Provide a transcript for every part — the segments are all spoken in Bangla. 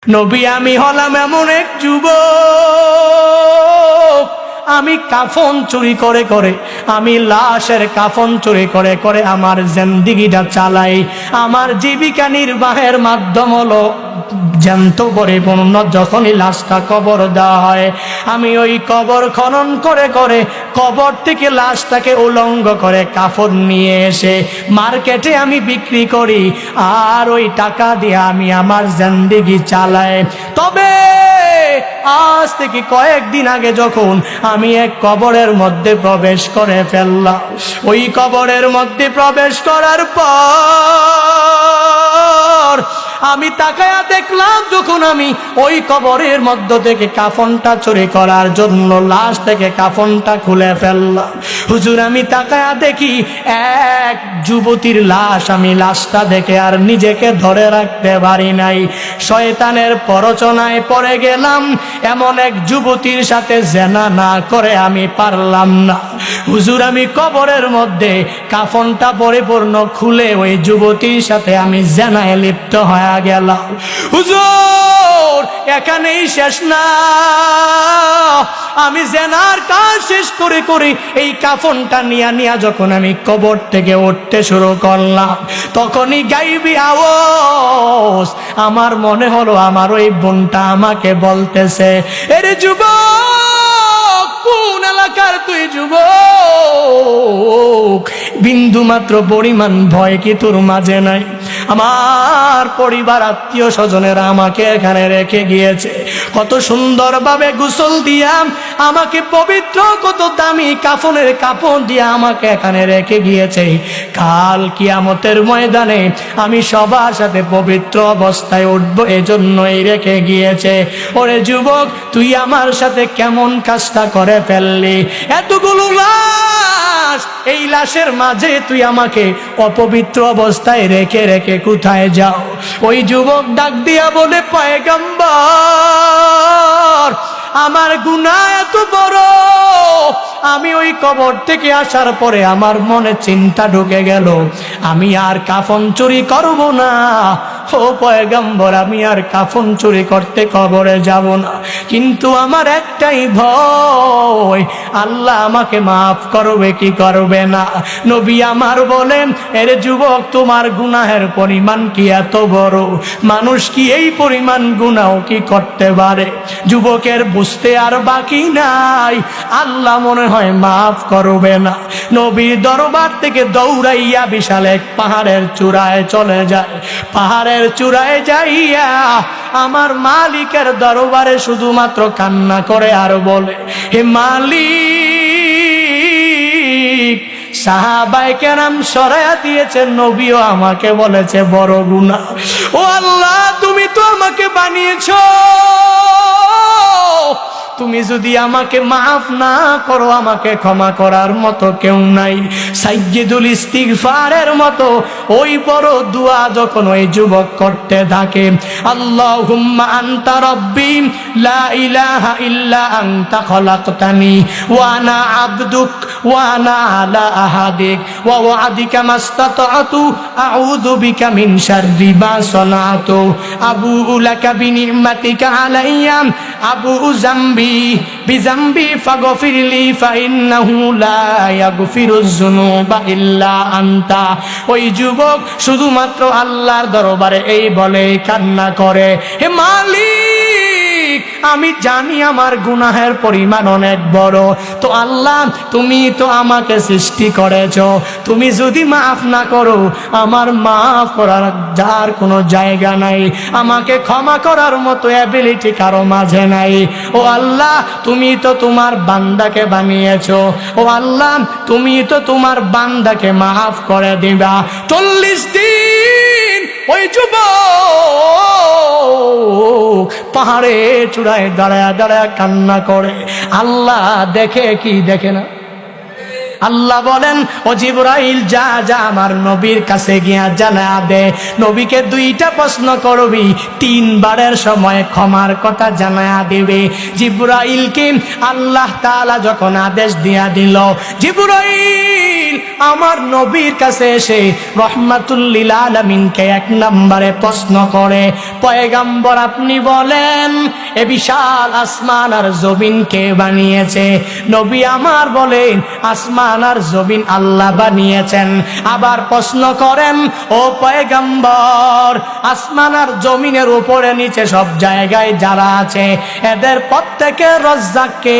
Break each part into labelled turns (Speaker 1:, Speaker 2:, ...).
Speaker 1: নবী আমি হলাম এমন এক যুবক, আমি কাফন চুরি করে করে, আমি লাশের কাফন চুরি করে করে আমার জিন্দেগিটা চালাই। আমার জীবিকা নির্বাহের মাধ্যম হলো জ্যান্ত পরিপূর্ণ যখনই লাশটা কবর দেওয়া হয়, আমি ওই কবর খনন করে করে কবর থেকে লাশটাকে উলঙ্গ করে কাফন নিয়ে এসে মার্কেটে আমি বিক্রি করি, আর ওই টাকা দিয়ে আমি আমার জিন্দেগি চালাই। তবে আজ থেকে কয়েকদিন আগে যখন আমি এক কবরের মধ্যে প্রবেশ করে ফেললাম, ওই কবরের মধ্যে প্রবেশ করার পর আমি তাকায়া দেখলাম, যখন আমি ওই কবরের মধ্য থেকে কাফনটা চুরি করার জন্য লাশ থেকে কাফনটা খুলে ফেললাম, হুজুর আমি তাকায়া দেখি এক যুবতীর লাশ। আমি লাশটা দেখে আর নিজেকে ধরে রাখতে পারি নাই, শয়তানের প্ররোচনায় পড়ে গেলাম। এমন এক যুবতীর সাথে জেনা না করে আমি পারলাম না। হুজুর আমি কবরের মধ্যে কাফনটা পরিপূর্ণ খুলে ওই যুবতীর সাথে আমি জেনায় লিপ্ত হয়ে গেলাম। হুজুর এখানেই শেষ না, আমি জেনার কাজ শেষ করে করে এই কাফনটা নিয়া যখন আমি কবর থেকে উঠতে শুরু করলাম, তখনই গাইবি আওয়াজ আমার মনে হলো আমার ওই বোনটা আমাকে বলতেছে, এরে যুবক, কোন এলাকার তুই যুবক? বিন্দু মাত্র পরিমাণ ভয় কি তোর মাঝে নাই? আমার পরিবার আত্মীয় স্বজনেরা আমাকে এখানে রেখে গিয়েছে, কত সুন্দরভাবে গোসল দিয়া আমাকে পবিত্র, কত দামি কাফনের কাপড় দিয়া আমাকে এখানে রেখে গিয়েছে। কাল কিয়ামতের ময়দানে আমি সবার সাথে পবিত্র অবস্থায় উঠবো, এজন্যই রেখে গিয়েছে। ওরে যুবক, তুই আমার সাথে কেমন কাজটা করে ফেললি? এতগুলো লাশ, এই লাশের মাঝে তুই আমাকে অপবিত্র অবস্থায় রেখে রেখে কোথায় যাও? ওই যুবক ডাক দিয়া বলে, পয়গম্বর আমার গুনাহ এত বড়, আমি ওই কবর থেকে আসার পরে আমার মনে চিন্তা ঢুকে গেল, আমি আর কাফন চুরি করব না। ও পয়গম্বর, আমি আর কাফন চুরি করতে কবরে যাব না, কিন্তু আমার একটাই ভয়, আল্লাহ আমাকে মাফ করবে কি করবে না? নবী আমার বলেন, এর যুবক, তোমার গুনাহের পরিমাণ কি এত বড়? মানুষ কি এই পরিমাণ গুনাহ কি করতে পারে? যুবকের বুঝতে আর বাকি নাই, আল্লাহ মনে হয় মাফ করবে না। নবীর দরবার থেকে দৌড়াইয়া বিশাল এক পাহাড়ের চূড়ায় চলে যায়। পাহাড়ের চূড়ায় যাইয়া আমার মালিকের দরবারে শুধুমাত্র কান্না করে আর বলে, হে মালিক, সাহাবায়ে কেরাম সরায়া দিয়েছেন, নবীও আমাকে বলেছে বড় গুনাহ। ও আল্লাহ, তুমি তো আমাকে বানিয়েছো, তুমি যদি আমাকে মাফ না করো, আমাকে ক্ষমা করার মতো কেউ নাই। সাইয়্যিদুল ইস্তিগফারের মতো ওই বড় দোয়া যখন ওই যুবক করতে থাকে, আল্লাহুম্মা আনতা রাব্বি লা ইলাহা ইল্লা আনতা খলাকতানি ওয়া আনা আবদুক ওয়া আনা আলা আহাদিক ওয়া ওয়াদিকা মাস্তাতআতু আউযু বিকা মিন শাররি মা সানাতু আবুউ লাকা বিনি'মাতিকা আলাইয়া আবুউ যামবি বিযামবি ফাগফিরলি ফাইন্নাহু লা ইয়াগফিরুয যুনুবা ইল্লা আনতা। ওই যুবক শুধুমাত্র আল্লাহর দরবারে এই বলে কান্না করে, হে মালিক, আমি জানি আমার গুনাহের পরিমাণ অনেক বড়, তো আল্লাহ তুমি তো আমাকে সৃষ্টি করেছো, তুমি যদি মাফ না করো, আমার মাফ করার যার কোনো জায়গা নাই, আমাকে ক্ষমা করার মতো অ্যাবিলিটি কারো মাঝে নাই। ও আল্লাহ, তুমি তো তোমার বান্দাকে বানিয়েছো, ও আল্লাহ, তুমি তো তোমার বান্দাকে মাফ করে দিবা। 40 দিন ওই যুবক পাহাড়ে চূড়ায় দাঁড়ায় দাঁড়ায় কান্না করে। আল্লাহ দেখে কি দেখে না? আল্লাহ বলেন, ও জিবরাইল যা যা আমার নবীর কাছে গিয়া জানা দে, নবীকে 2টা প্রশ্ন করবি, 3বারের সময় ক্ষমার কথা জানা দিবে। জিবরাইলকে আল্লাহ তাআলা যখন আদেশ দিয়া দিল, জিবরাইল আমার নবীর কাছে এসে রহমাতুল লিল আলামিনকে 1 নম্বরে প্রশ্ন করে, পয়গম্বর আপনি বলেন এ বিশাল আসমান আর জমিন কে বানিয়েছে? নবী আমার বলেন, আসমান আর জমিন আল্লাহ বানিয়েছেন। আবার প্রশ্ন করেন, ও পয়গম্বর আসমান আর জমিনের উপরে নিচে সব জায়গায় যারা আছে এদের প্রত্যেকের রাজ্জাক কে?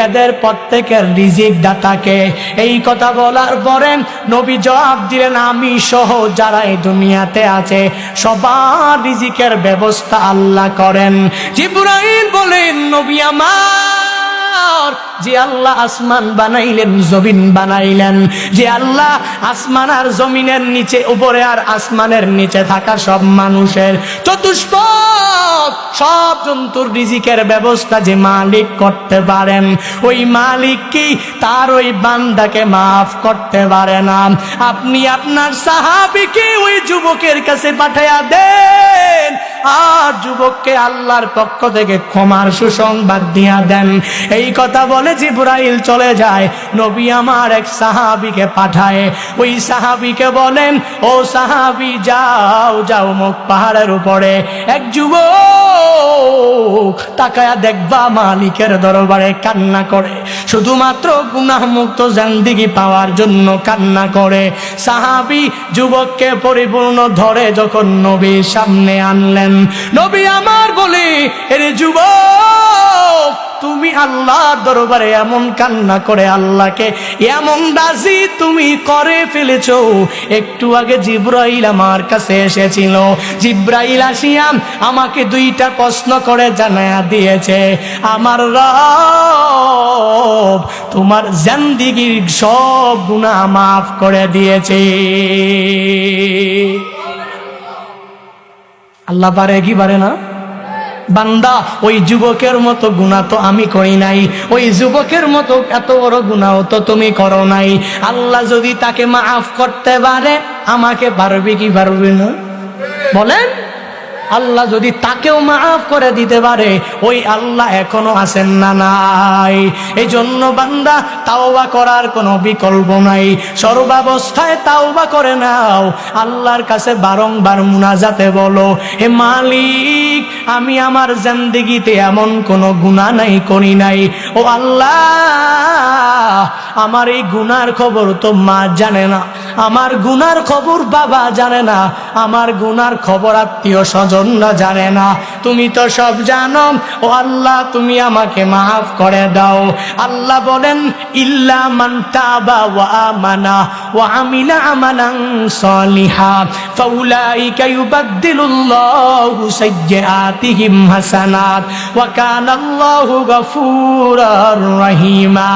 Speaker 1: এদের প্রত্যেকের রিজিক দাতা কে? এই কথা বলার পরে নবী জবাব দিলেন, আমি সহ যারা এই দুনিয়াতে আছে সবার রিজিকের ব্যবস্থা আল্লাহ করেন। জিবরাইল বলেন, নবী আমার, যে আল্লাহ আসমান বানাইলেন জমিন বানাইলেন, যে আল্লাহ আসমান আর জমিনের নিচে উপরে আর আসমানের নিচে থাকা সব মানুষের চতুষ্পদ সব জন্তুর রিজিকের ব্যবস্থা যে মালিক করতে পারেন, ওই মালিক কি তার ওই বান্দাকে মাফ করতে পারে না? আপনি আপনার সাহাবীকে ওই যুবকের কাছে পাঠাইয়া দেন, আর যুবককে আল্লাহর পক্ষ থেকে ক্ষমার সুসংবাদ দিয়া দেন। এই কথা বলে জিবরাইল চলে যায়। নবী আমার এক সাহাবীকে পাঠায়, ওই সাহাবীকে বলেন, ও সাহাবী যাও যাও মুখ পাহাড়ের উপরে এক যুবক তাকায়া দেখবা মালিকের দরবারে কান্না করে, শুধুমাত্র গুনাহ মুক্ত জিন্দেগি পাওয়ার জন্য কান্না করে। সাহাবী যুবককে পরিপূর্ণ ধরে যখন নবীর সামনে আনলেন, নবী আমার বলে, এরে যুবক তুমি আল্লাহর দরবারে এমন কান্না করে আল্লাহকে এমন রাজি তুমি করে ফেলেছো। একটু আগে জিবরাইল আমার কাছে এসেছিল, জিবরাইল আসিয়া আমাকে 2টা প্রশ্ন করে জানায়া দিয়েছে, আমার রব তোমার জিন্দেগীর সব গুনাহ মাফ করে দিয়েছে। আল্লাহ পারে কি পারে না? বান্দা ওই যুবকের মতো গুনাহ তো আমি করি নাই, ওই যুবকের মতো এত বড় গুনাহ তো তুমি করো নাই। আল্লাহ যদি তাকে মাফ করতে পারে, আমাকে পারবে কি পারবে না? বলেন, আল্লাহ যদি তাকেও মাফ করে দিতে পারে, ওই আল্লাহ এখনো আছেন না নাই? এই জন্য বান্দা তাওবা করার কোনো বিকল্প নাই, সর্বাবস্থায় তাওবা করে নাও, আল্লাহর কাছে বারংবার মুনাজাতে বলো, হে মালিক আমি আমার জিন্দেগিতে এমন কোনো গুনাহ নাই করি নাই, ও আল্লাহ আমার এই গুনার খবর তো মা জানে না, আমার গুনার খবর বাবা জানে না, আমার গুনার খবর আত্মীয় স্বজনরা জানে না, তুমি তো সব জানো। ও আল্লাহ তুমি আমাকে মাফ করে দাও। আল্লাহ বলেন, ইল্লা মান তাবা ওয়া আমানা ওয়া আমিলা আমালান সালিহা ফাউলাইকা ইউবাদদিলুল্লাহু সাইয়্যাতিহিম হাসানাত ওয়া কানাল্লাহু গফুরার রহিমা।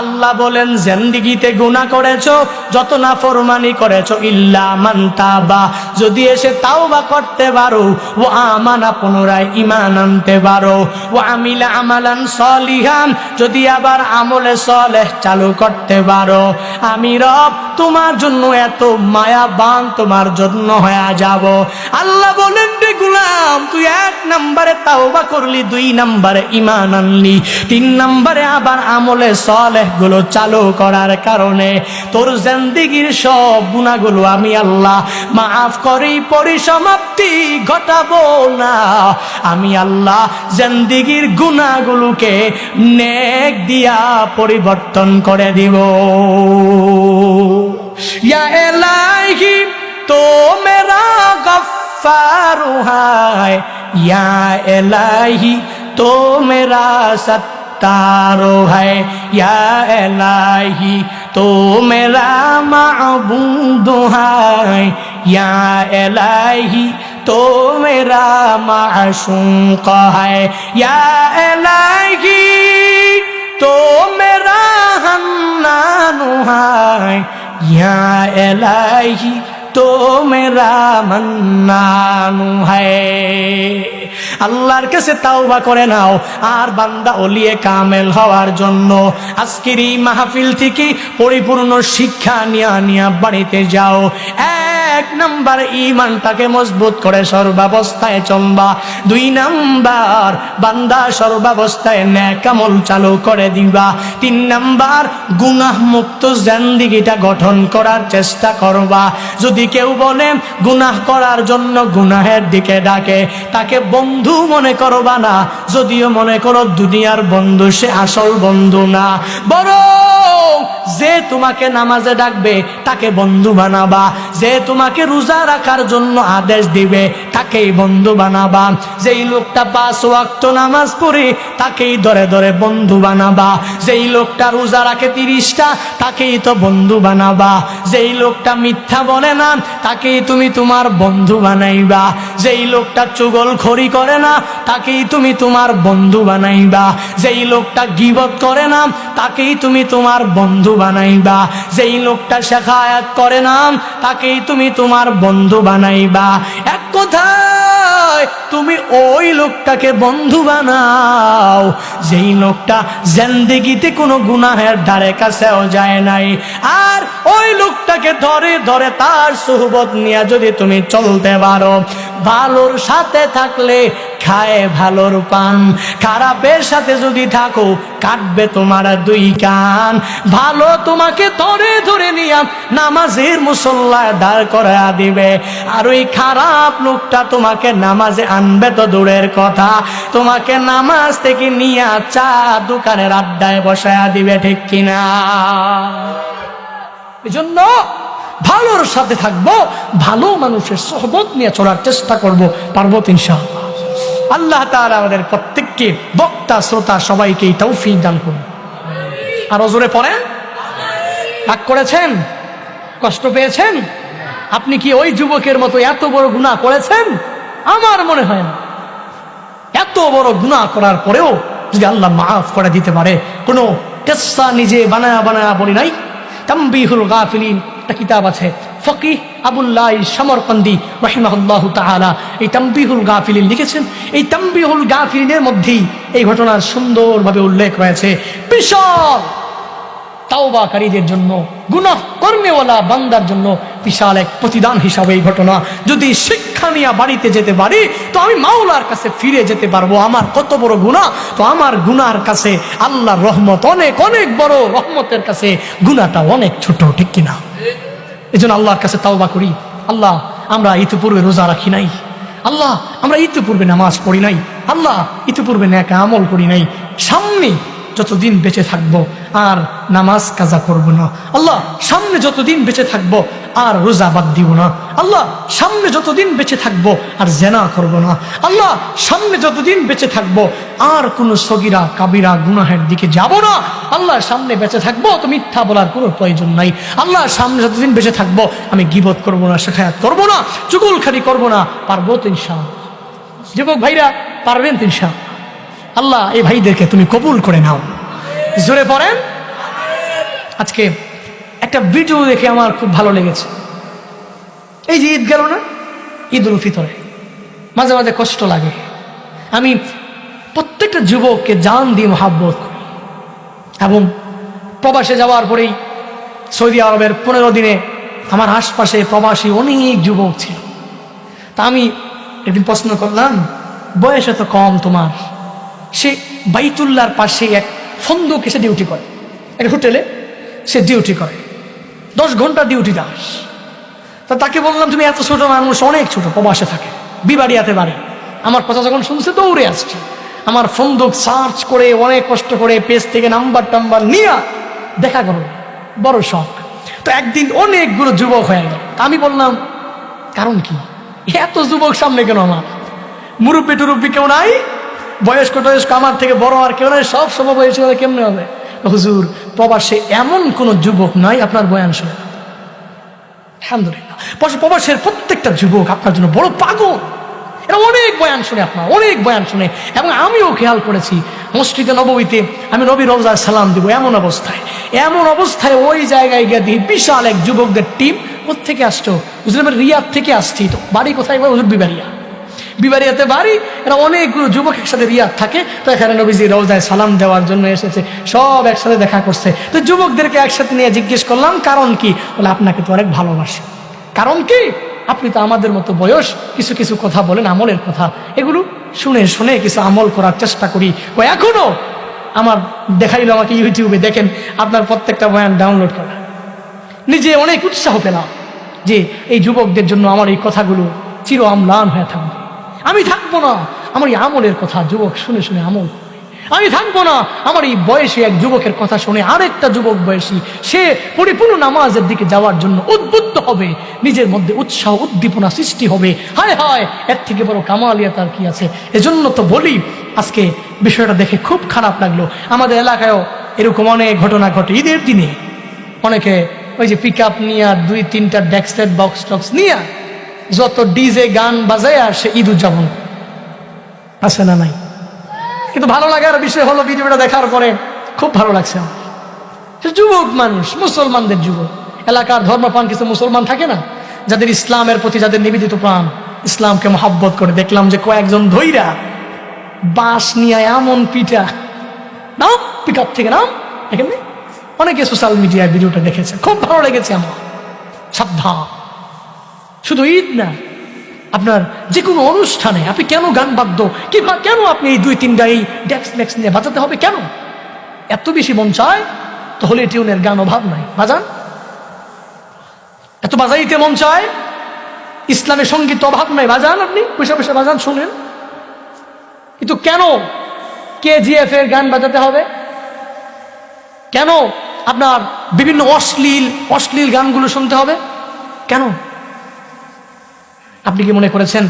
Speaker 1: আল্লাহ বলেন, জিন্দেগিতে গুনাহ করেছো, যত নাফরমানি করেছো, ইল্লা মান তাবা, যদি এসে তাওবা করতে পারো, ও আমানা পুনরায় ঈমান আনতে পারো, ও আমিলা আমালান সালিহান, যদি আবার আমলে সালেহ চালু করতে পারো, আমি রব তোমার জন্য এত মায়াবান তোমার জন্য হয়ে যাব। আল্লাহ বলেন, রে গোলাম তুই 1 নম্বরে তাওবা করলি, 2 নম্বরে ঈমান আনলি, 3 নম্বরে আবার আমলে সালেহ গুলো চালু করার কারণে তোর জিন্দেগীর সব গুনাহগুলো আমি আল্লাহ মাফ করে পরিসমাপ্তি ঘটাবো না। আমি আল্লাহ জিন্দেগীর গুনাহগুলোকে নেক দিয়া পরিবর্তন করে দিব। ইয়া ইলাহি তো মেরা গফফারু হায়, ইয়া ইলাহি তো মেরা सत्तारो है, या इलाही तो मेरा माबूद है, या इलाही तो मेरा माशूक है, या इलाही तो मेरा हन्नान है, या इलाही तो मेरा मन्नान है। আল্লাহর কাছে তাওবা করে নাও আর বান্দা ওলিয়ে কামেল হওয়ার জন্য আজকের এই মাহফিল থেকে পরিপূর্ণ শিক্ষা নিয়া বাড়িতে যাও। এক নাম্বার ঈমানটাকে মজবুত করে সর্বাবস্থায় চলবা। 2 নাম্বার বান্দা সর্বাবস্থায় নেক আমল চালু করে দিবা। 3 নাম্বার গুনাহ মুক্ত জিন্দেগিটা গঠন করার চেষ্টা করবা। যদি কেউ বলে গুনাহ করার জন্য গুনাহের দিকে ডাকে, তাকে বন্ধু মনে করবা না। যদিও মনে করো দুনিয়ার বন্ধু, সে আসল বন্ধু না। বরং যে তোমাকে নামাজে ডাকবে তাকে বন্ধু বানাবা। যে তোমাকে রোজা রাখার জন্য আদেশ দিবে তাকেই বন্ধু বানাবা। যেই লোকটা 5 ওয়াক্ত নামাজ পড়ে তাকেই ধরে ধরে বন্ধু বানাবা। যেই লোকটা রোজা রাখে 30টা তাকেই তো বন্ধু বানাবা। যেই লোকটা মিথ্যা বলে না তাকেই তুমি তোমার বন্ধু বানাইবা। যেই লোকটা চুগলখড়ি করে না তাকেই তুমি তোমার বন্ধু বানাইবা। যেই লোকটা গীবত করে না তাকেই তুমি তোমার বন্ধু বানাইবা। যেই লোকটা শেখায়াত করে না তাকেই তুমি তোমার বন্ধু বানাইবা। এক কথায় তুমি ওই লোকটাকে বন্ধু বানাও যেই লোকটা জিন্দেগিতে কোনো গুনাহের ধারে কাছেও যায় নাই। আর ওই লোকটাকে ধরে ধরে তার সুহবত নিয়ে যদি তুমি চলতে পারো, ভালোর সাথে থাকলে খায় ভালোর পান, খারাপের সাথে যদি থাকো কাটবে তোমার 2 কান। ভালো তোমাকে ধরে ধরে নিয়ে নামাজের মুসল্লায় দাঁড় করা দিবে, আর ওই খারাপ লোকটা তোমাকে নামাজে আনবে তো দূরের কথা, তোমাকে নামাজ থেকে নিয়ে চা দোকানের আড্ডায় বসায়া দিবে। ঠিক কিনা? এজন্য ভালোর সাথে থাকবো, ভালো মানুষের সোহবত নিয়ে চলার চেষ্টা করবো, পারবো ইনশাআল্লাহ। আল্লাহ তাআলা আমাদের প্রত্যেককে, বক্তা শ্রোতা সবাইকে তৌফিক দান করুন। আর জোরে পড়েন। রাগ করেছেন? কষ্ট পেয়েছেন? আপনি কি ওই যুবকের মতো এত বড় গুনাহ করেছেন? আমার মনে হয় না। এত বড় গুনাহ করার পরেও যদি আল্লাহ মাফ করে দিতে পারে, কোনো কিসসা নিজে বানায়া বলি নাই। তামবিহুল গাফিলিন একটা কিতাব আছে, ফকিহ আবুল্লাহ সমরকন্দি রাহিমাহুল্লাহু তাআলা এই তামবিহুল গাফিলিন লিখেছেন। এই তামবিহুল গাফিলিনের মধ্যেই এই ঘটনার সুন্দরভাবে উল্লেখ রয়েছে। বিশাল তাওবাকারীদের জন্য, গুনাহ কর্মেওয়ালা বান্দার জন্য বিশাল এক প্রতিদান হিসাবে এই ঘটনা। যদি শিক্ষা নিয়ে বাড়িতে যেতে পারি তো আমি মাওলার কাছে ফিরে যেতে পারবো। আমার কত বড় গুনাহ, তো আমার গুনার কাছে আল্লাহর রহমত অনেক অনেক বড়, রহমতের কাছে গুনাহটা অনেক ছোট। ঠিক কিনা? এই জন্য আল্লাহর কাছে তাওবা করি। আল্লাহ, আমরা ইতিপূর্বে রোজা রাখি নাই। আল্লাহ, আমরা ইতিপূর্বে নামাজ পড়ি নাই। আল্লাহ, ইতিপূর্বে নেক আমল করি নাই। সামনে যতদিন বেঁচে থাকবো আর নামাজ কাজা করব না। আল্লাহ, সামনে যতদিন বেঁচে থাকবো আর রোজা বাদ দিব না। আল্লাহ, সামনে যতদিন বেঁচে থাকবো আর জেনা করব না। আল্লাহ, সামনে যতদিন বেঁচে থাকবো আর কোনো সগীরা কাবিরা গুনাহের দিকে যাব না। আল্লাহ, সামনে বেঁচে থাকবো তো মিথ্যা বলার কোনো প্রয়োজন নাই। আল্লাহ, সামনে যতদিন বেঁচে থাকবো আমি গীবত করব না, শেখায়াত করব না, চুগলখড়ি করব না। পারবো তো ইনশাআল্লাহ? যুবক ভাইরা, পারবেন তো ইনশাআল্লাহ? আল্লাহ, এই ভাইদেরকে তুমি কবুল করে নাও। জোরে পড়েন। আজকে একটা ভিডিও দেখে আমার খুব ভালো লেগেছে। এই যে ঈদ গেল না, ঈদ উল ফিতরে মাঝে মাঝে কষ্ট লাগে। আমি প্রত্যেকটা যুবককে জান দিয়ে মহাব্বত করি, এবং প্রবাসে যাওয়ার পরেই সৌদি আরবের 15 দিনে আমার আশপাশে প্রবাসী অনেক যুবক ছিল। তা আমি একদিন প্রশ্ন করলাম, বয়স এত কম তোমার? সে বাইতুল্লাহর পাশে এক ফন্দক এসে ডিউটি করে, এক হোটেলে সে ডিউটি করে, 10 ঘন্টা ডিউটি দাস। তা তাকে বললাম, তুমি এত ছোট মানুষ, অনেক ছোট, প্রবাসে থাকে, বিবাড়িয়াতে বাড়ি। আমার কথা যখন শুনছে দৌড়ে আসছে। আমার ফন্দক সার্চ করে অনেক কষ্ট করে পেজ থেকে নাম্বার টাম্বার নিয়ে দেখা করো, বড় শখ। তো একদিন অনেকগুলো যুবক হয়ে গেল। আমি বললাম, কারণ কি এত যুবক সামনে কেন? আমার মুরব্বী টুরব্বী কেউ নাই, বয়স্ক টয়স্ক আমার থেকে বড় আর কেউ নাই, সব সমবয়সী হলে কেমনে হবে? হুজুর, প্রবাসে এমন কোন যুবক নাই আপনার বয়ান শুনে। আলহামদুলিল্লাহ, প্রবাসের প্রত্যেকটা যুবক আপনার জন্য বড় পাগল। এরা অনেক বয়ান শুনে, আপনার অনেক বয়ান শুনে। এবং আমিও খেয়াল করেছি, মসজিদে নববীতে আমি নবী রওজায় সালাম দিব, এমন অবস্থায় ওই জায়গায় গিয়ে দেখি বিশাল এক যুবকদের টিম। কোথেকে আসছো? হুজুর, রিয়াদ থেকে আসছি। তো বাড়ি কোথায়? হুজুর, বিবাড়িয়া। বিবারিয়াতে বাড়ি, এরা অনেকগুলো যুবক একসাথে রিয়াদ থাকে। তো এখানে নবীজি রওজায় সালাম দেওয়ার জন্য এসেছে, সব একসাথে দেখা করছে। তো যুবকদেরকে একসাথে নিয়ে জিজ্ঞেস করলাম কারণ কি? বলে আপনাকে তো অনেক ভালোবাসে। কারণ কি? আপনি তো আমাদের মতো বয়স, কিছু কিছু কথা বলেন আমলের কথা, এগুলো শুনে শুনে কিছু আমল করার চেষ্টা করি। ও এখনো আমার দেখাইলো আমাকে ইউটিউবে, দেখেন আপনার প্রত্যেকটা বয়ান ডাউনলোড করা। নিজে অনেক উৎসাহ পেলাম যে এই যুবকদের জন্য আমার এই কথাগুলো চির অম্লান হয়ে থাকবে। আমি থাকবো না আমার এই আমলের কথা যুবক শুনে শুনে আমল করবে। আমি থাকবো না আমার এই বয়সী এক যুবকের কথা শুনে আরেকটা যুবক বয়সী সে পরিপূর্ণ নামাজের দিকে যাওয়ার জন্য উদ্বুদ্ধ হবে, নিজের মধ্যে উৎসাহ উদ্দীপনা সৃষ্টি হবে। হায় হায়, এর থেকে বড় কামালিয়াত আর কি আছে? এজন্য তো বলি, আজকে বিষয়টা দেখে খুব খারাপ লাগলো। আমাদের এলাকায়ও এরকম অনেক ঘটনা ঘটে। ঈদের দিনে অনেকে ওই যে পিক আপ নিয়ে 2-3টা ডেক্সেট বক্স টক্স নিয়ে যত ডিজে গান বাজায় আর সে ঈদ উদযাপন আছে না নাই? কিন্তু ভালো লাগার বিষয় হলো ভিডিওটা দেখার পরে খুব ভালো লাগছে আমার। যুবক মানুষ, মুসলমানদের যুবক, এলাকার ধর্মপ্রাণ কিছু মুসলমান থাকে না, যাদের ইসলামের প্রতি যাদের নিবেদিত প্রাণ, ইসলামকে মহব্বত করে, দেখলাম যে কয়েকজন ধৈরা বাঁশ নিয়ে এমন পিঠা নাম পিক আপ থেকে নাম, এখানে অনেকে সোশ্যাল মিডিয়ায় ভিডিওটা দেখেছে, খুব ভালো লেগেছে আমার। সাবধান, শুধু ঈদ না, আপনার যে কোনো অনুষ্ঠানে আপনি কেন গান বাদ্য কিংবা কেন আপনি এই 2-3টা এই ডেক্স ম্যাক্স নিয়ে বাজাতে হবে কেন? এত বেশি মন চায় তো হোলি টিউনের গান অভাব নাই, বাজান। এত বাজাইতে মন চায়, ইসলামের সঙ্গীত অভাব নাই, বাজান। আপনি পয়সা পয়সা বাজান, শুনেন। কিন্তু কেন KGF এর গান বাজাতে হবে? কেন আপনার বিভিন্ন অশ্লীল গানগুলো শুনতে হবে কেন? আপনি কি মনে করেছেন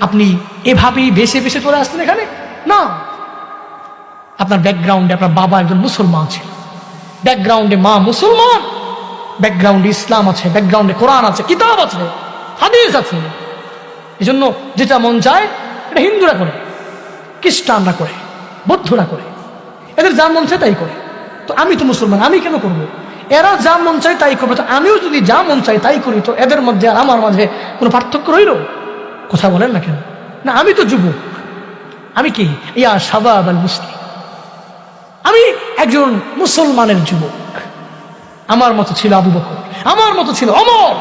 Speaker 1: আপনি এভাবেই ভেসে ভেসে চলে আসতেন এখানে? না, আপনার ব্যাকগ্রাউন্ডে আপনার বাবা একজন মুসলমান ছিল, ব্যাকগ্রাউন্ডে মা মুসলমান, ব্যাকগ্রাউন্ডে ইসলাম আছে, ব্যাকগ্রাউন্ডে কোরআন আছে, কিতাব আছে, হাদিস আছে। এই জন্য যেটা মন চায় এটা হিন্দুরা করে, খ্রিস্টানরা করে, বৌদ্ধরা করে, এদের যা মন চায় তাই করে। তো আমি তো মুসলমান, আমি কেন করবো? এরা যা মন চায় তাই করবে, তো আমিও যদি যা মন চাই তাই করি, তো এদের মধ্যে আর আমার মাঝে কোনো পার্থক্য রইল? কথা বলেন না কেন? না, আমি তো যুবক, আমি কি ইয়া শাবাব আল মুসলিম, আমি একজন মুসলমানের যুবক। আমার মতো ছিল আবু বকর, আমার মতো ছিল ওমর,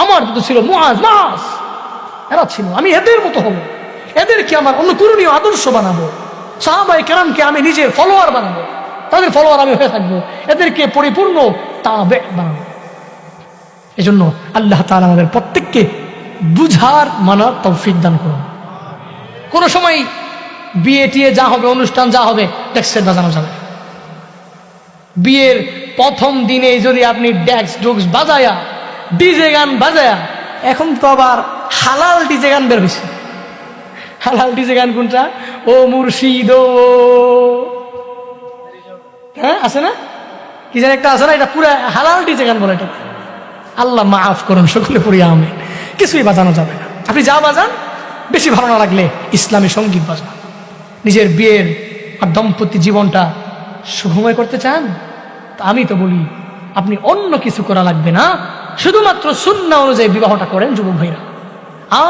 Speaker 1: আমার মতো ছিল মুআজ, মাস, এরা ছিল। আমি এদের মতো হব, এদেরকে আমার অনুকরণীয় আদর্শ বানাবো, সাহাবায়ে কেরামকে আমি নিজের ফলোয়ার বানাবো, তাদের ফলোয়ার আমি হয়ে থাকবো, এদেরকে পরিপূর্ণ তাবে বানাবো। এজন্য আল্লাহ তাআলা আমাদের প্রত্যেককে বুঝার মানার তৌফিক দান করুন। কোনো সময় বিয়ে টিয়ে যা হবে, অনুষ্ঠান যা হবে, ডেক্সের বাজানো যাবে। বিয়ের প্রথম দিনে যদি আপনি ডেক্স ডুক্স বাজায়া, ডিজে গান বাজায়া, এখন তো আবার হালাল ডিজে গান বের হয়েছে। হালাল ডিজে গান কোনটা? ও মুর্শিদ, হ্যাঁ আছে না, কি যেন একটা আছে না, এটা পুরো হালাল ডিজে গান বলে। এটা আল্লাহ মাফ করুন, সকলে পড়িয়া আমি কিছুই বাজানো যাবে না। আপনি যা বাজান, বেশি ভালো না লাগলে ইসলামী সঙ্গীত বাজান। নিজের বিয়ের আর দাম্পত্য জীবনটা সুখময় করতে চান? তা আমি তো বলি আপনি অন্য কিছু করা লাগবে না, শুধুমাত্র সুন্নাহ অনুযায়ী বিবাহটা করেন যুবক ভাইরা,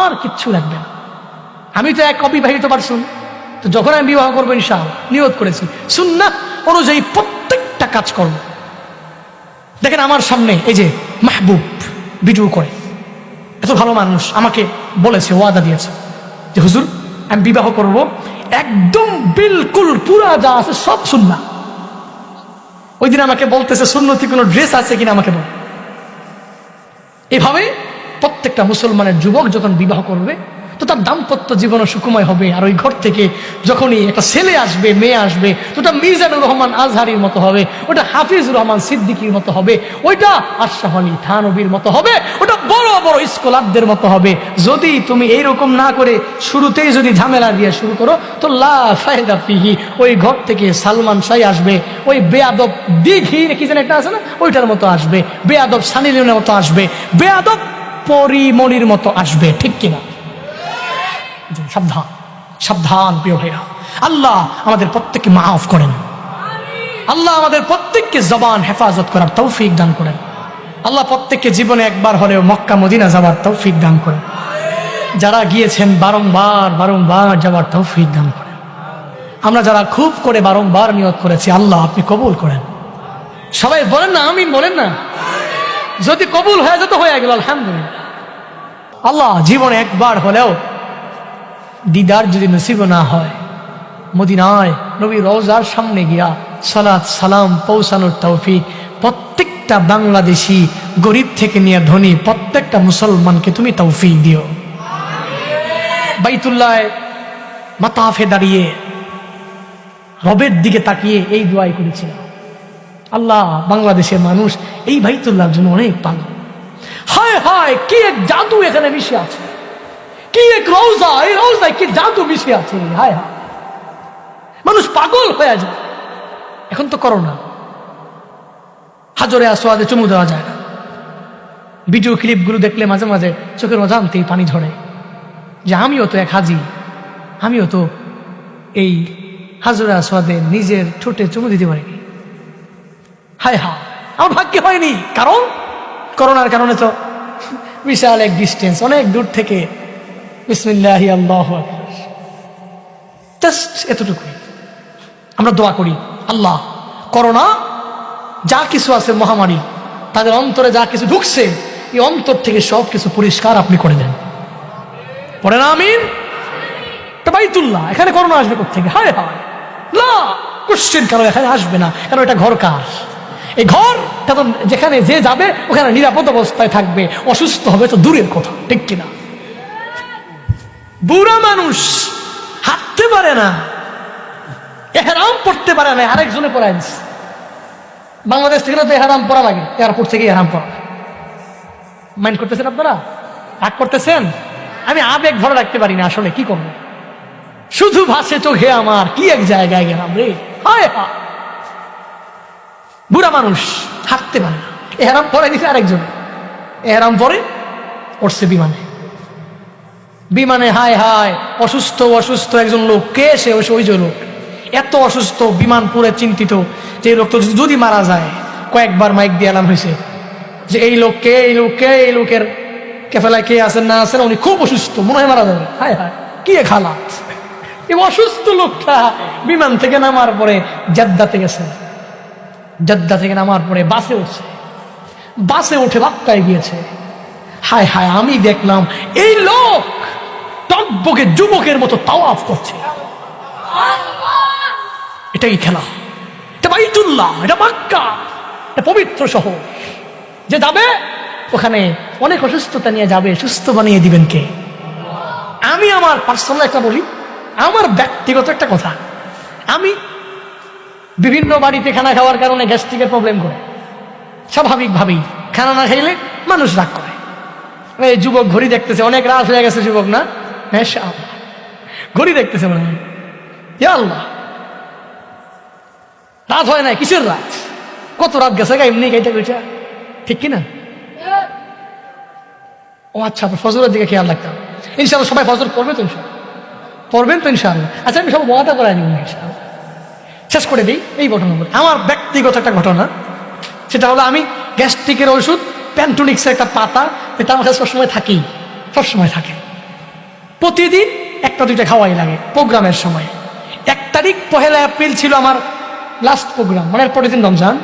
Speaker 1: আর কিচ্ছু লাগবে না। আমি তো এক অবিবাহিত পারসন, তো যখন আমি বিবাহ করবো ইনশাআল্লাহ নিয়ত করেছি সুন্নাহ অনুযায়ী প্রত্যেকটা কাজ করব। দেখেন আমার সামনে এই যে মাহবুব ভিডিও করে, এত ভালো মানুষ, আমাকে বলেছে, ওয়াদা দিয়েছে যে হুজুর আমি বিবাহ করব, একদম বিলকুল পুরা যা আছে সব সুন্নাহ। ওই দিন আমাকে বলতেছে সুন্নতি কোনো ড্রেস আছে কিনা আমাকে বল। এভাবে প্রত্যেকটা মুসলমানের যুবক যখন বিবাহ করবে তো তার দাম্পত্য জীবন সুখময় হবে। আর ওই ঘর থেকে যখনই একটা ছেলে আসবে, মেয়ে আসবে, তো ওটা মিজানুর রহমান আজহারির মতো হবে, ওটা হাফিজুর রহমান সিদ্দিকীর মতো হবে, ওইটা আশরাফ আলী থানবীর মতো হবে, ওটা বড় বড় স্কলারদের মতো হবে। যদি তুমি এইরকম না করে শুরুতেই যদি ঝামেলা দিয়ে শুরু করো তো লা ফায়দা ফিহি, ওই ঘর থেকে সালমান শাহ আসবে, ওই বেয়াদব দিঘি কি যেন একটা আছে না, ওইটার মতো আসবে, বেয়াদব সানি লিওনের মতো আসবে, বেয়াদব পরিমণির মতো আসবে, ঠিক কিনা? সাবধান, সাবধান প্রিয় ভাইরা। আল্লাহ আমাদের প্রত্যেককে মাফ করেন, আল্লাহ আমাদের প্রত্যেককে জবান হেফাজত করার তৌফিক দান করেন, আল্লাহ প্রত্যেককে জীবনে একবার হলেও মক্কা মদিনা যাওয়ার তৌফিক দান করেন। যারা গিয়েছেন বারংবার বারংবার যাওয়ার তৌফিক দান করেন। আমরা যারা খুব করে বারংবার নিয়ত করেছি, আল্লাহ আপনি কবুল করেন। সবাই বলেন না আমিন, বলেন না। যদি কবুল হয়ে যেত হয়ে গেল আলহামদুলিল্লাহ। আল্লাহ জীবনে একবার হলেও দিদার যদি নসিব না হয়, মদিনায় নবী রওজার সামনে গিয়া সালাত সালাম পৌঁছানোর তৌফিক প্রত্যেকটা বাংলাদেশি, গরিব থেকে নিয়ে ধনী, প্রত্যেকটা মুসলমানকে তুমি তৌফিক দিও। বাইতুল্লাহ মাতাফে দাঁড়িয়ে রবের দিকে তাকিয়ে এই দোয়াই করেছিলাম, আল্লাহ বাংলাদেশের মানুষ এই বাইতুল্লাহর জন্য অনেক পাগল। হায় হায় কি এক জাদু এখানে মিশে আছে, কি এক রওজা, এই রওজায় কি জাদু মিশে আছে। হায় হায় মানুষ পাগল হয়ে যায়। এখন তো করোনা, হাজরে আসওয়াদে চুমু দেওয়া যায় না। ভিডিও ক্লিপগুলো দেখলে মাঝে মাঝে চোখের অজান্তেই পানি ঝরে, যে আমিও তো এক হাজি, আমিও তো এই হাজরে আসওয়াদে নিজের ঠোঁটে চুমু দিতে পারিনি। হায় হায় আমার ভাগ্যে হয়নি, কারণ করোনার কারণে তো বিশাল এক ডিস্টেন্স, অনেক দূর থেকে বিসমিল্লাহি আল্লাহু আকবার, জাস্ট এতটুকুই। আমরা দোয়া করি, আল্লাহ করোনা যা কিছু আছে মহামারী, তাদের অন্তরে যা কিছু ঢুকছে এই অন্তর থেকে সব কিছু পরিষ্কার আপনি করে দেন। পড়ে না আমিন। বাইতুল্লাহ, এখানে করোনা আসবে কোথেকে? হায় হায় না, কোশ্চেন কারো এখানে আসবে না, কারণ এটা ঘর কার? এই ঘরটা তো যেখানে যে যাবে ওখানে নিরাপদ অবস্থায় থাকবে, অসুস্থ হবে তো দূরের কথা, ঠিক কিনা? বুড়া মানুষ হাঁটতে পারে না, এহরাম পড়তে পারে না, আরেকজনে পড়ায় দিচ্ছে। বাংলাদেশ থেকে তো এহরাম পড়া লাগে, এয়ারপোর্ট থেকে এহরাম পড়া। মাইন্ড করতেছেন আপনারা? রাগ করতেছেন? আমি আবেগ ধরে রাখতে পারি না, আসলে কি করবো, শুধু ভাসে চোখে আমার, কি এক জায়গায় গেলাম রে। হায় হা, বুড়া মানুষ হাঁটতে পারে না, এহরাম পরে দিছে আরেকজনে, এহরাম পরে উঠছে বিমানে। বিমানে হায় হায় অসুস্থ অসুস্থ একজন লোক, কে সে? ওই যে লোক এত অসুস্থ, বিমান পুরো চিন্তিত যে এই লোক তো যদি মারা যায়। কয়েকবার মাইক দিয়ে এলাম হয়েছে যে এই লোককে, এই লোককে, এই লোকের কেফেলায় কে আছেন না আছেন, উনি খুব অসুস্থ, মনে হয় মারা যাবে। হায় হায় কি এক হালাত। এই অসুস্থ লোকটা বিমান থেকে নামার পরে জেদ্দাতে গেছে, জেদ্দা থেকে নামার পরে বাসে উঠছে, বাসে উঠে বাক্কায় গিয়েছে। হায় হায় আমি দেখলাম এই লোক টকবকে যুবকের মতো তাওয়াফ করছে। এটাই খেলা, এটা বাইতুল্লাহ, এটা মক্কা, এটা পবিত্র শহর। যে যাবে ওখানে অনেক অসুস্থতা নিয়ে যাবে, সুস্থ বানিয়ে দিবেন কে? আমি আমার পার্সোনাল একটা বলি, আমার ব্যক্তিগত একটা কথা, আমি বিভিন্ন বাড়িতে খানা খাওয়ার কারণে গ্যাস্ট্রিকের প্রবলেম করে, স্বাভাবিকভাবেই খানা না খাইলে মানুষ রাগ করে। এই যুবক ঘড়ি দেখতেছে, অনেক রাত হয়ে গেছে যুবক না, হ্যাঁ ঘড়ি দেখতেছে মনে হয়, ইয়া আল্লাহ রাত হয় নাই, কিসের রাত, কত রাত গেছে গা, এমনি গাইটা কইটা, ঠিক কিনা? ও আচ্ছা, ফজরের দিকে খেয়াল রাখতাম। ইনশাআল্লাহ সবাই ফজর পড়বে তো, ইনশাআল্লাহ পড়বেন তো ইনশাআল্লাহ। আচ্ছা আমি সব ওয়াদা করে নিব ইনশাআল্লাহ। শেষ করে দিই এই ঘটনা বলে, আমার ব্যক্তিগত একটা ঘটনা। সেটা হলো আমি গ্যাস্ট্রিকের ওষুধ প্যান্টোনিক্সের একটা পাতা, এটা আমার কাছে সবসময় থাকেই, সবসময় থাকে, প্রতিদিন একটা দুইটা খাওয়াই লাগে প্রোগ্রামের সময়। 1 তারিখ 1 এপ্রিল ছিল আমার লাস্ট প্রোগ্রাম, মানে পরের দিন রমজান,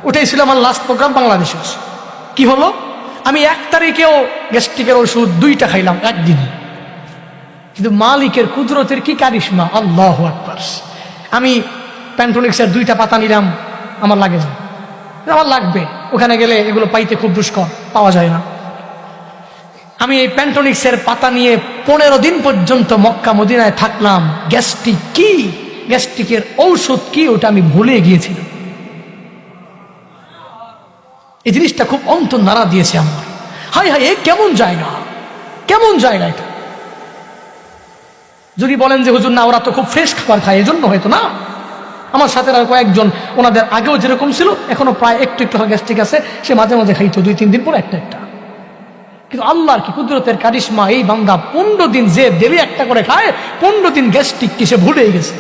Speaker 1: ওটাই ছিল আমার লাস্ট প্রোগ্রাম বাংলাদেশে। কি হলো, আমি 1 তারিখেও গ্যাস্ট্রিকের ওষুধ 2টা খাইলাম একদিনে। কিন্তু মালিকের কুদরতের কি কারিশমা, আল্লাহু আকবার। আমি প্যান্টোনিক্সের 2টা পাতা নিলাম, আমার লাগে না, আমার লাগবে, ওখানে গেলে এগুলো পাইতে খুব দুষ্কর, পাওয়া যায় না। আমি এই প্যান্টোনিক্সের পাতা নিয়ে 15 দিন পর্যন্ত মক্কা মদিনায় থাকলাম। গ্যাস্ট্রিক কি, গ্যাস্ট্রিকের ঔষধ কি, ওটা আমি ভুলে গিয়েছিলাম। এই জিনিসটা খুব অন্তর নাড়া দিয়েছে আমার। হাই হাই, এ কেমন জায়গা, কেমন জায়গা এটা। যদি বলেন যে হুজুর না ওরা তো খুব ফ্রেশ খাবার খায়, এজন্য হয়তো না। আমার সাথে আর কয়েকজন, ওনাদের আগেও যেরকম ছিল এখনো প্রায় একটু একটু গ্যাস্ট্রিক আছে, সে মাঝে মাঝে খাইতো 2-3 দিন পর একটা একটা। কিন্তু আল্লাহর কি কুদরতের কারিশমা, এই বান্দা 15 দিন যে ডেলি একটা করে খায়, 15 দিন গ্যাস্ট্রিক কি সে ভুলেই গেছে।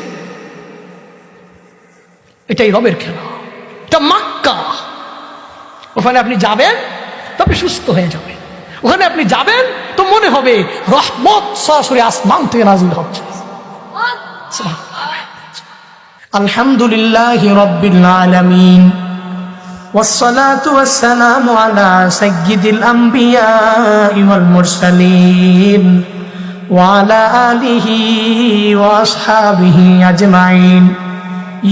Speaker 1: এটাই রবের খেলা, এটা মক্কা। ওখানে আপনি যাবেন তবে সুস্থ হয়ে যাবেন। ওখানে আপনি যাবেন তো মনে হবে রহমত সরাসরি আসমান থেকে নাজিল হচ্ছে। আলহামদুলিল্লাহি রাব্বিল আলামিন والصلاة والسلام على سيد الأنبياء والمرسلين وعلى آله وأصحابه أجمعين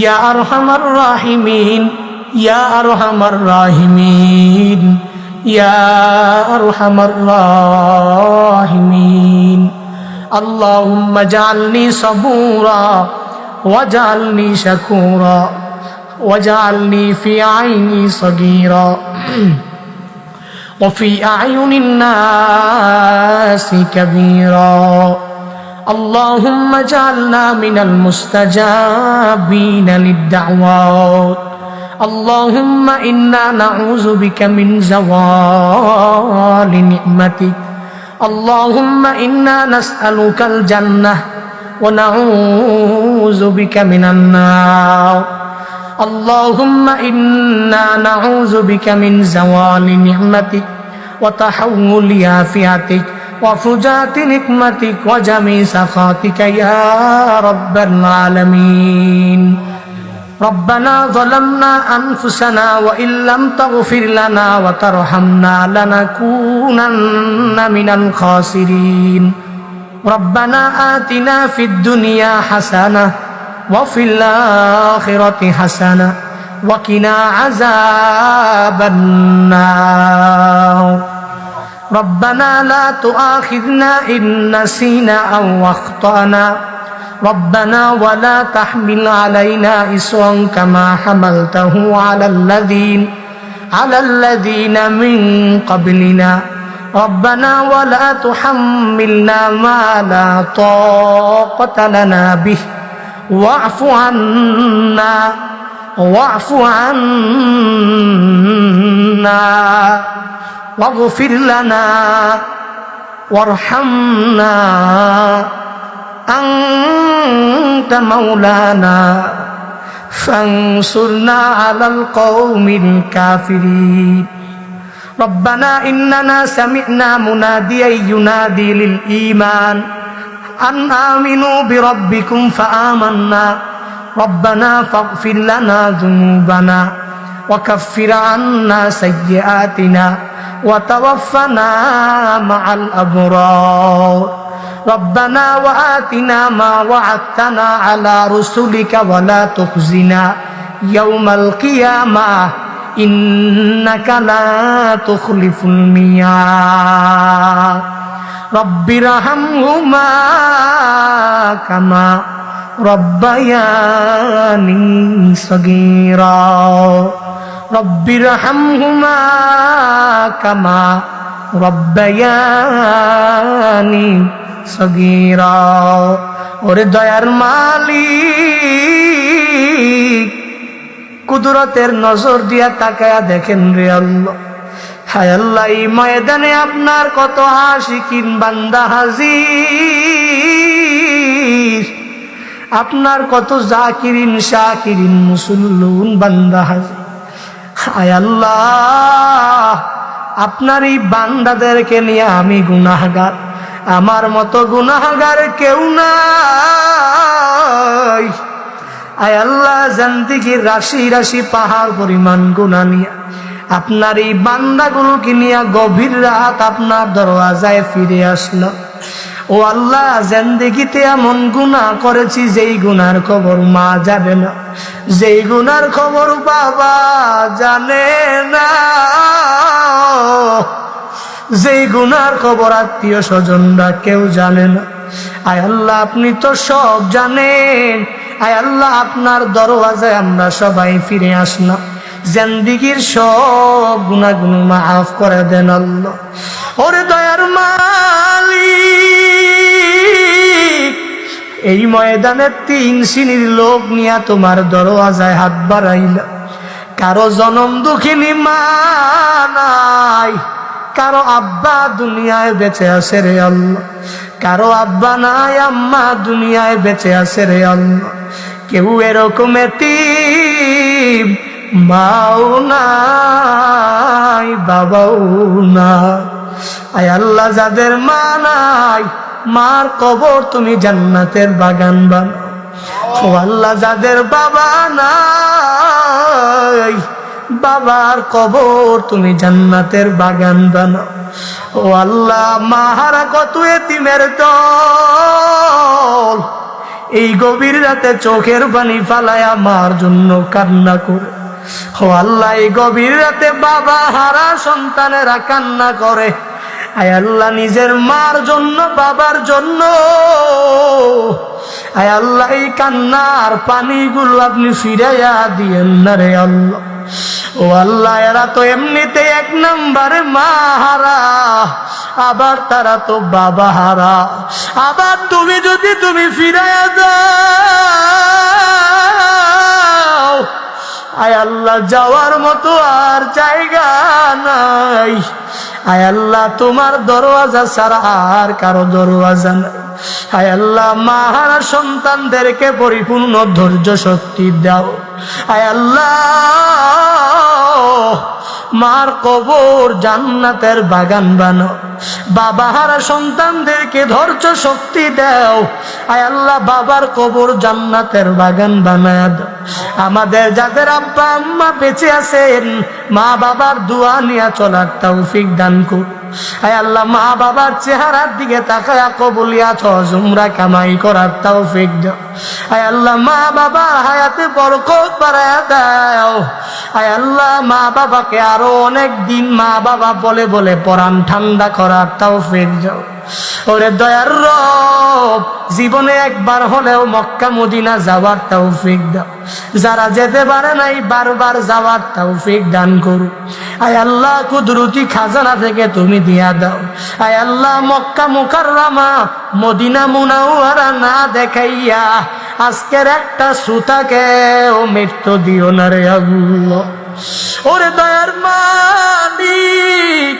Speaker 1: يا أرحم الراحمين يا أرحم الراحمين يا أرحم الراحمين اللهم اجعلني صبورا واجعلني شكورا واجعلني في عيني صغيرا وفي أعين الناس كبيرا اللهم اجعلنا من المستجابين للدعوات اللهم إنا نعوذ بك من زوال نعمتك اللهم إنا نسألك الجنة ونعوذ بك من النار اللهم إنا نعوذ بك من زوال نعمتك وتحول عافيتك وفجاءة نقمتك وجميع سخطك يا رب العالمين ربنا ظلمنا أنفسنا وإن لم تغفر لنا وترحمنا لنكونن من الخاسرين ربنا آتنا في الدنيا حسنة وفي الآخرة حسنة وقنا عذاب النار ربنا لا تؤاخذنا إن نسينا أو أخطأنا ربنا ولا تحمل علينا إصرا كما حملته على الذين من قبلنا ربنا ولا تحملنا ما لا طاقة لنا به واعف عنا واغفر لنا وارحمنا أنت مولانا فانصرنا على القوم الكافرين ربنا إننا سمعنا مناديا ينادي للإيمان أن آمنوا بربكم فآمنا ربنا فاغفر لنا ذنوبنا وكفر عنا سيئاتنا وتوفنا مع الأبرار ربنا وآتنا ما وعدتنا على رسلك ولا تخزنا يوم القيامة إنك لا تخلف الميعاد رب ارحمهما كما ربياني صغيرا رب ارحمهما كما ربياني صغيرا ওরে দয়ার মালিক কুদরতের নজর দিয়া তাকায়া দেখেন রে আল্লাহ হায় আল্লাহ এই ময়দানে আপনার কত আশিকিন বান্দা হাজির আপনার কত জাকিরিন শাকিরিন মুসল্লুন বান্দা হাজির হায় আল্লাহ আপনার এই বান্দাদেরকে নিয়ে আমি গুনাহগার আমার মতো গুনাহগার কেউ নাই আয় আল্লাহ জিন্দেগির রাশি রাশি পাহাড় পরিমাণ গুনাহ নিয়ে আপনার এই বান্দাগুলোকে নিয়ে গভীর রাত আপনার দরওয়াজায় ফিরে আসলো ও আল্লাহ জিন্দেগিতে এমন গুনাহ করেছি যেই গুনার খবর মা যাবে না যেই গুনার খবর বাবা জানে না যেই গুনার খবর আত্মীয় স্বজনরা কেউ জানে না আয় আল্লাহ আপনি তো সব জানেন আয় আল্লাহ আপনার দরওয়াজায় আমরা সবাই ফিরে আসলাম জিন্দেগির সব গুনাহগুলো মাফ করে দেন আল্লাহ ওরে দয়ার মালিক এই ময়দানে 3 শ্রেণীর লোক নিয়ে তোমার দরওয়াজায় হাত বাড়াইলা কারো জনম দুঃখিনী মা নাই কারো আব্বা দুনিয়ায় বেঁচে আছে রে আল্লাহ কারো আব্বা নাই আম্মা দুনিয়ায় বেঁচে আছে রে আল্লাহ কেউ এরকম এতিম মাও নাই বাবাও না আয় আল্লাহ যাদের মা নাই, মার কবর তুমি জান্নাতের বাগান বানাও। ও আল্লাহ যাদের বাবা নাই, বাবার কবর তুমি জান্নাতের বাগান বানাও। ও আল্লাহ মাহারা কত এতিমের দল এই গভীর রাতে চোখের পানি ফালায় আমার জন্য কান্না করে। ও আল্লাহ এই গভীর রাতে বাবা হারা সন্তানেরা কান্না করে। আয় আল্লাহ নিজের মার জন্য, বাবার জন্য, আয় আল্লাহ এই কান্নার পানিগুলো আপনি ফিরাইয়া দিয়েন না রে আল্লাহ। ও আল্লাহ এরা তো এমনিতে এক নম্বরে মা হারা, আবার তারা তো বাবা হারা। আবার তুমি যদি ফিরাইয়া দাও, আয় আল্লাহ যাওয়ার মতো আর জায়গা নাই। আয় আল্লাহ তোমার দরওয়াজা ছাড়া আর কারো দরওয়াজা নাই। আয় আল্লাহ মাহারা সন্তানদেরকে পরিপূর্ণ ধৈর্য শক্তি দাও। আয় আল্লাহ মার কবর জান্নাতের বাগান বানাও। বাবাহারা সন্তানদেরকে ধৈর্য শক্তি দাও। আয় আল্লাহ বাবার কবর জান্নাতের বাগান বানায় দাও। আমাদের যাদের আব্বা আম্মা বেঁচে আছেন, মা বাবার দোয়া নিয়ে চলার তৌফিক দান করুন। আয় আল্লাহ মা বাবার চেহারার দিকে তাকায়া কবুলিয়াত হজ উমরা কামাই করার তৌফিক দাও। আয় আল্লাহ মা বাবার হায়াতে বরকত বাড়ায়া দাও। আয় আল্লাহ মা বাবাকে আরো অনেক দিন মা বাবা বলে বলে পরাণ ঠান্ডা করার তৌফিক দাও। ওরে দয়ার রব, জীবনে একবার হলেও মক্কা মদিনা যাওয়ার তৌফিক দাও। যারা যেতে পারে নাই বারবার যাওয়ার তৌফিক দান করু। আয় আল্লাহ কুদরতি খাজানা থেকে তুমি দিয়া দাও। আয় আল্লাহ মক্কা মুকাররমা মদিনা মুনাওয়ারা না দেখাইয়া আজকের একটা শ্রোতাকে ও মৃত্যু দিও না রে আল্লাহ। ওরে দয়ার মালিক,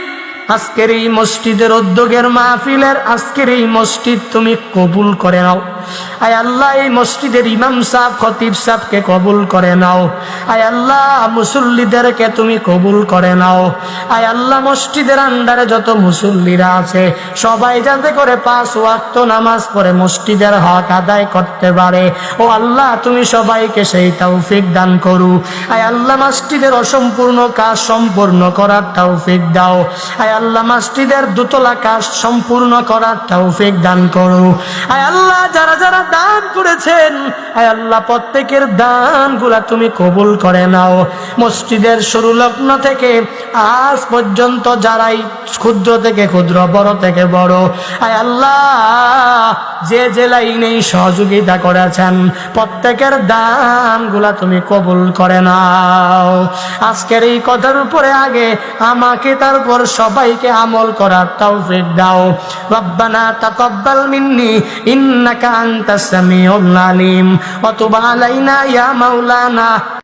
Speaker 1: আজকের এই মসজিদের উদ্যোগের মাহফিলের আজকের এই মসজিদ তুমি কবুল করে নাও। আয় আল্লাহ এই মসজিদের ইমাম সাহেব খতিব সাহেবকে কবুল করে নাও। আয় আল্লাহ মুসল্লিদেরকে তুমি কবুল করে নাও। আয় আল্লাহ মসজিদের আন্ডারে যত মুসল্লিরা আছে সবাই যাতে করে 5 ওয়াক্ত নামাজ পড়ে মসজিদের হক আদায় করতে পারে। ও আল্লাহ তুমি সবাইকে সেই তৌফিক দান করু। আয় আল্লাহ মসজিদের অসম্পূর্ণ কাজ সম্পূর্ণ করার তৌফিক দাও। আয় আল্লাহ মসজিদের দোতলা কাজ সম্পূর্ণ করার তৌফিক দান করু। আয় আল্লাহ যারা যারা দান করেছেন, আয় আল্লাহ প্রত্যেকের দানগুলা তুমি কবুল করে নাও। মসজিদের শুরু লগ্ন থেকে আজ পর্যন্ত যারাই ক্ষুদ্র থেকে ক্ষুদ্র, বড় থেকে বড়, আয় আল্লাহ যে যে লাইনেই সহযোগিতা করেছেন প্রত্যেকের দানগুলা তুমি কবুল করে নাও। আজকের এই কথার উপরে আগে আমাকে তারপর সবাইকে আমল করার তৌফিক দাও। রব্বানা তাকাব্বাল মিন্নি ইন্নাকা আনতাস সামিউল আলিম ওয়া তুব আলাইনা ইয়া মাওলানা।